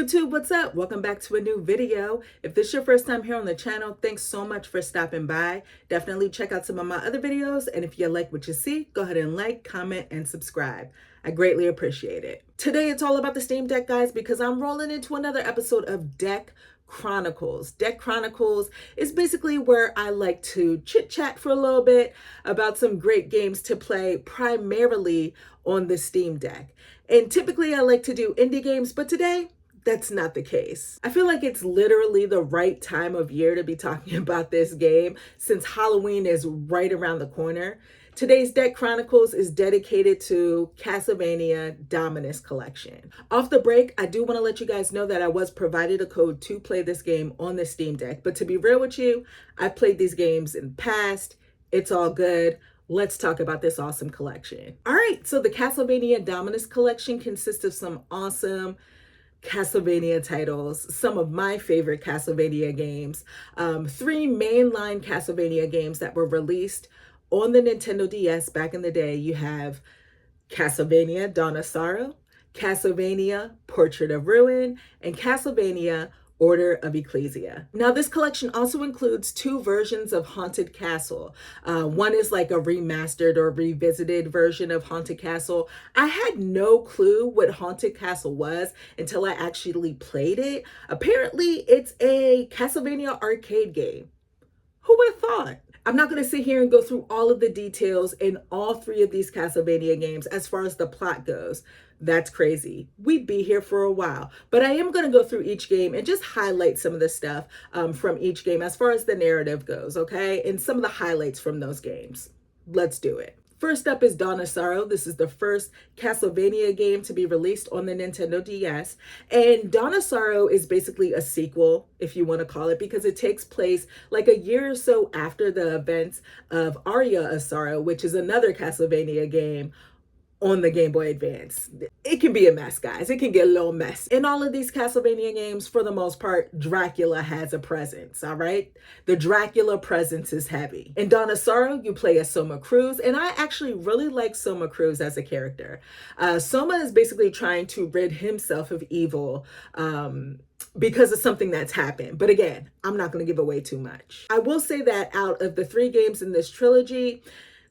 YouTube, what's up? Welcome back to a new video. If this is your first time here on the channel, thanks so much for stopping by. Definitely check out some of my other videos, and if you like what you see, go ahead and like, comment, and subscribe. I greatly appreciate it. Today it's all about the Steam Deck, guys, because I'm rolling into another episode of Deck Chronicles. Deck Chronicles is basically where I like to chit chat for a little bit about some great games to play primarily on the Steam Deck. And typically I like to do indie games, but today that's not the case. I feel like it's literally the right time of year to be talking about this game since Halloween is right around the corner. Today's Deck Chronicles is dedicated to Castlevania Dominus Collection. Off the break, I do want to let you guys know that I was provided a code to play this game on the Steam Deck. But to be real with you, I've played these games in the past. It's all good. Let's talk about this awesome collection. All right, so the Castlevania Dominus Collection consists of some awesome Castlevania titles, some of my favorite Castlevania games, 3 mainline Castlevania games that were released on the Nintendo DS back in the day. You have Castlevania Dawn of Sorrow, Castlevania Portrait of Ruin, and Castlevania Order of Ecclesia. Now, this collection also includes 2 versions of Haunted Castle. One is like a remastered or revisited version of Haunted Castle. I had no clue what Haunted Castle was until I actually played it. Apparently, it's a Castlevania arcade game. Who would have thought? I'm not going to sit here and go through all of the details in all 3 of these Castlevania games as far as the plot goes. That's crazy. We'd be here for a while. But I am going to go through each game and just highlight some of the stuff from each game as far as the narrative goes, okay? And some of the highlights from those games. Let's do it. First up is Dawn of Sorrow. This is the first Castlevania game to be released on the Nintendo DS. And Dawn of Sorrow is basically a sequel, if you want to call it, because it takes place like a year or so after the events of Aria of Sorrow, which is another Castlevania game on the Game Boy Advance. It can be a mess, guys. It can get a little messy. In all of these Castlevania games, for the most part, Dracula has a presence, all right? The Dracula presence is heavy. In Dawn of Sorrow, you play as Soma Cruz, and I actually really like Soma Cruz as a character. Soma is basically trying to rid himself of evil because of something that's happened. But again, I'm not going to give away too much. I will say that out of the 3 games in this trilogy,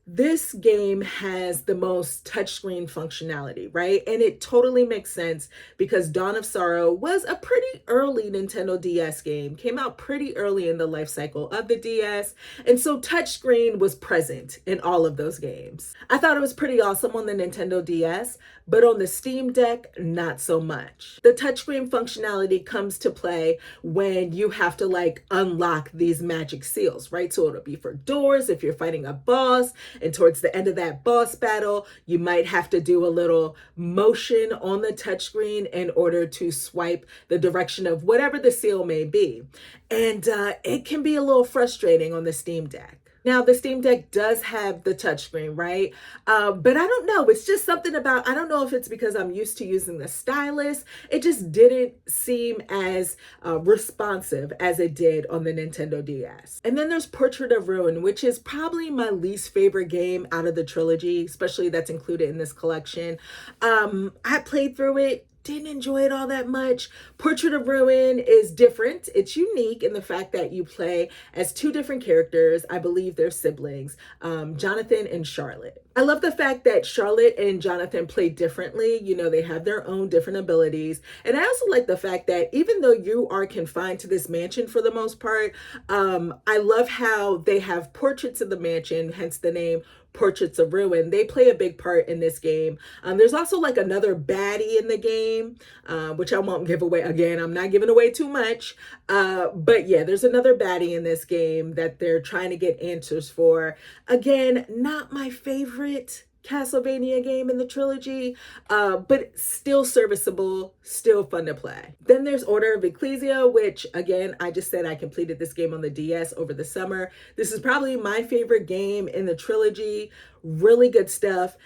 this game has the most touchscreen functionality, right? And it totally makes sense because Dawn of Sorrow was a pretty early Nintendo DS game, came out pretty early in the life cycle of the DS. And so touchscreen was present in all of those games. I thought it was pretty awesome on the Nintendo DS, but on the Steam Deck, not so much. The touchscreen functionality comes to play when you have to like unlock these magic seals, right? So it'll be for doors if you're fighting a boss. And towards the end of that boss battle, you might have to do a little motion on the touchscreen in order to swipe the direction of whatever the seal may be. And it can be a little frustrating on the Steam Deck. Now, the Steam Deck does have the touchscreen, right? But I don't know. It's just something about, I don't know if it's because I'm used to using the stylus. It just didn't seem as responsive as it did on the Nintendo DS. And then there's Portrait of Ruin, which is probably my least favorite game out of the trilogy, especially that's included in this collection. I played through it. Didn't enjoy it all that much. Portrait of Ruin is different. It's unique in the fact that you play as 2 different characters. I believe they're siblings, Jonathan and Charlotte. I love the fact that Charlotte and Jonathan play differently. You know, they have their own different abilities. And I also like the fact that even though you are confined to this mansion for the most part, I love how they have portraits of the mansion, hence the name Portraits of Ruin. They play a big part in this game. There's also like another baddie in the game, which I won't give away. Again, I'm not giving away too much. But yeah, there's another baddie in this game that they're trying to get answers for. Again, not my favorite Castlevania game in the trilogy, but still serviceable, still fun to play. Then there's Order of Ecclesia, which again, I just said I completed this game on the DS over the summer. This is probably my favorite game in the trilogy. Really good stuff.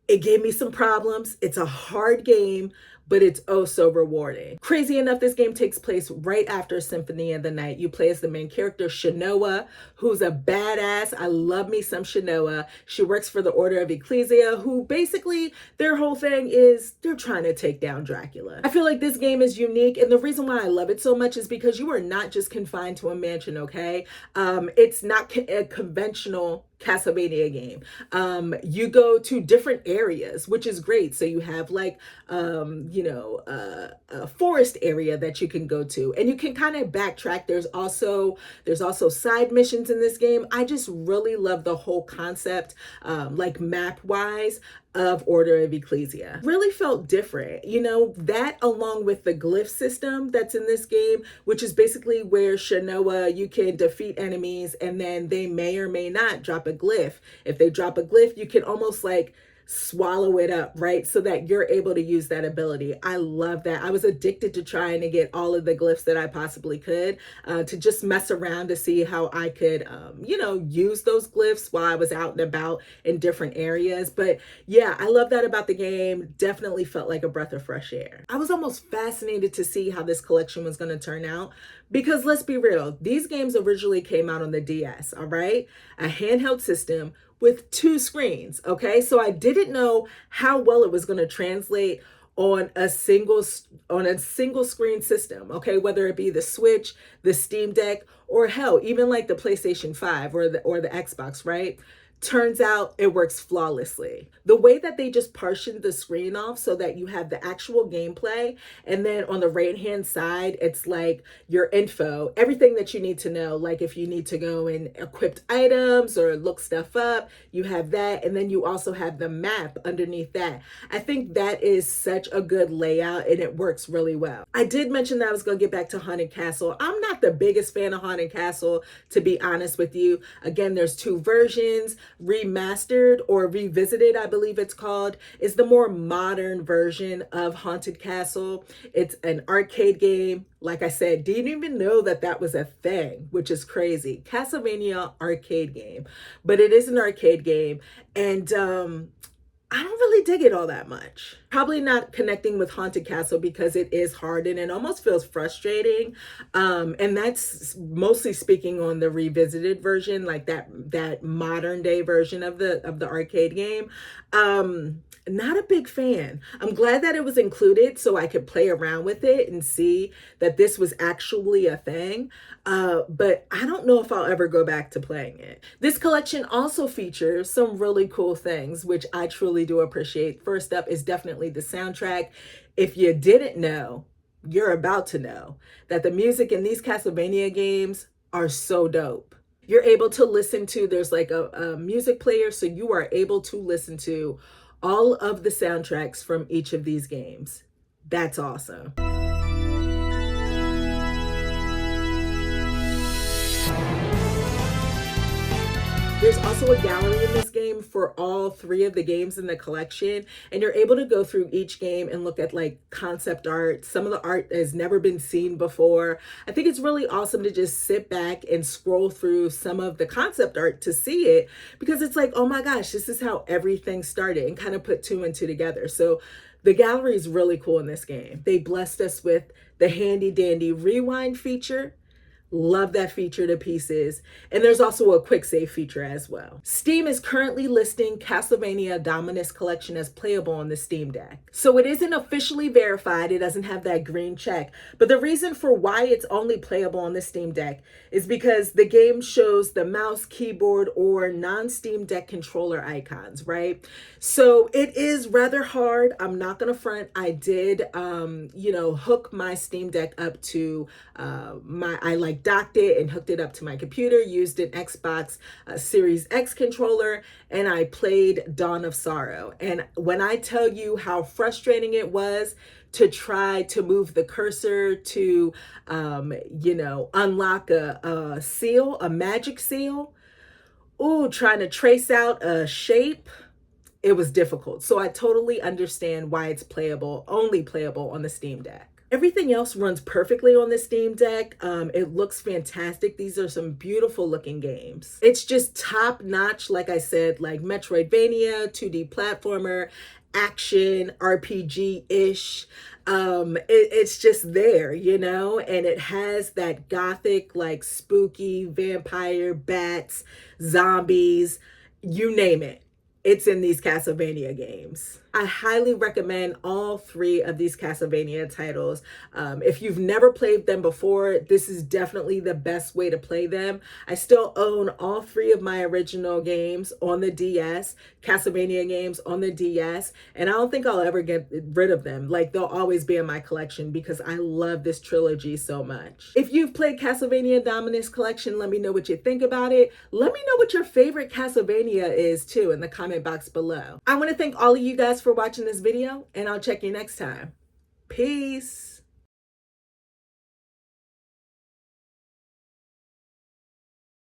It gave me some problems. It's a hard game, but it's oh so rewarding. Crazy enough, this game takes place right after Symphony of the Night. You play as the main character, Shanoa, who's a badass. I love me some Shanoa. She works for the Order of Ecclesia, who basically their whole thing is they're trying to take down Dracula. I feel like this game is unique, and the reason why I love it so much is because you are not just confined to a mansion, okay? It's not a conventional Castlevania game. You go to different areas, which is great. So you have like, a forest area that you can go to, and you can kind of backtrack. There's also side missions in this game. I just really love the whole concept, like map wise, of Order of Ecclesia. Really felt different, that along with the glyph system that's in this game, which is basically where Shanoa, you can defeat enemies and then they may or may not drop a glyph. If they drop a glyph, you can almost like swallow it up, right? So that you're able to use that ability. I love that. I was addicted to trying to get all of the glyphs that I possibly could, to just mess around to see how I could, use those glyphs while I was out and about in different areas. But yeah, I love that about the game. Definitely felt like a breath of fresh air. I was almost fascinated to see how this collection was going to turn out, because let's be real, these games originally came out on the DS, all right? A handheld system with 2 screens, okay? So I didn't know how well it was going to translate on a single screen system, okay? Whether it be the Switch, the Steam Deck, or hell, even like the PlayStation 5 or the Xbox, right? Turns out it works flawlessly. The way that they just partitioned the screen off so that you have the actual gameplay, and then on the right hand side, it's like your info, everything that you need to know. Like if you need to go and equip items or look stuff up, you have that. And then you also have the map underneath that. I think that is such a good layout and it works really well. I did mention that I was going to get back to Haunted Castle. I'm not the biggest fan of Haunted Castle, to be honest with you. Again, there's 2 versions. Remastered or Revisited, I believe it's called, is the more modern version of Haunted Castle. It's an arcade game. Like I said, didn't even know that that was a thing, which is crazy. Castlevania arcade game, but it is an arcade game, and I don't really dig it all that much. Probably not connecting with Haunted Castle because it is hard and it almost feels frustrating. And that's mostly speaking on the revisited version, like that modern day version of the arcade game. Not a big fan. I'm glad that it was included so I could play around with it and see that this was actually a thing. But I don't know if I'll ever go back to playing it. This collection also features some really cool things, which I truly do appreciate. First up is definitely the soundtrack. If you didn't know, you're about to know that the music in these Castlevania games are so dope. You're able to listen to, there's like a music player, so you are able to listen to all of the soundtracks from each of these games. That's awesome. There's also a gallery in this game for all 3 of the games in the collection, and you're able to go through each game and look at like concept art. Some of the art has never been seen before. I think it's really awesome to just sit back and scroll through some of the concept art to see it, because it's like, oh my gosh, this is how everything started, and kind of put 2 and 2 together. So the gallery is really cool in this game. They blessed us with the handy dandy rewind feature. Love that feature to pieces. And there's also a quick save feature as well. Steam is currently listing Castlevania Dominus Collection as playable on the Steam Deck. So it isn't officially verified. It doesn't have that green check. But the reason for why it's only playable on the Steam Deck is because the game shows the mouse, keyboard, or non-Steam Deck controller icons, right? So it is rather hard. I'm not gonna front. I did, hook my Steam Deck up to I docked it and hooked it up to my computer, used an Xbox Series X controller, and I played Dawn of Sorrow. And when I tell you how frustrating it was to try to move the cursor to, unlock a seal, a magic seal, trying to trace out a shape, it was difficult. So I totally understand why it's only playable on the Steam Deck. Everything else runs perfectly on the Steam Deck. It looks fantastic. These are some beautiful looking games. It's just top notch, like I said, like Metroidvania, 2D platformer, action RPG-ish. It's just there, you know, and it has that gothic, like spooky vampire, bats, zombies, you name it. It's in these Castlevania games. I highly recommend all three of these Castlevania titles. If you've never played them before, this is definitely the best way to play them. I still own all three of my original games on the DS, Castlevania games on the DS, and I don't think I'll ever get rid of them. Like, they'll always be in my collection because I love this trilogy so much. If you've played Castlevania Dominus Collection, let me know what you think about it. Let me know what your favorite Castlevania is too in the comment box below. I want to thank all of you guys for watching this video, and I'll check you next time. Peace.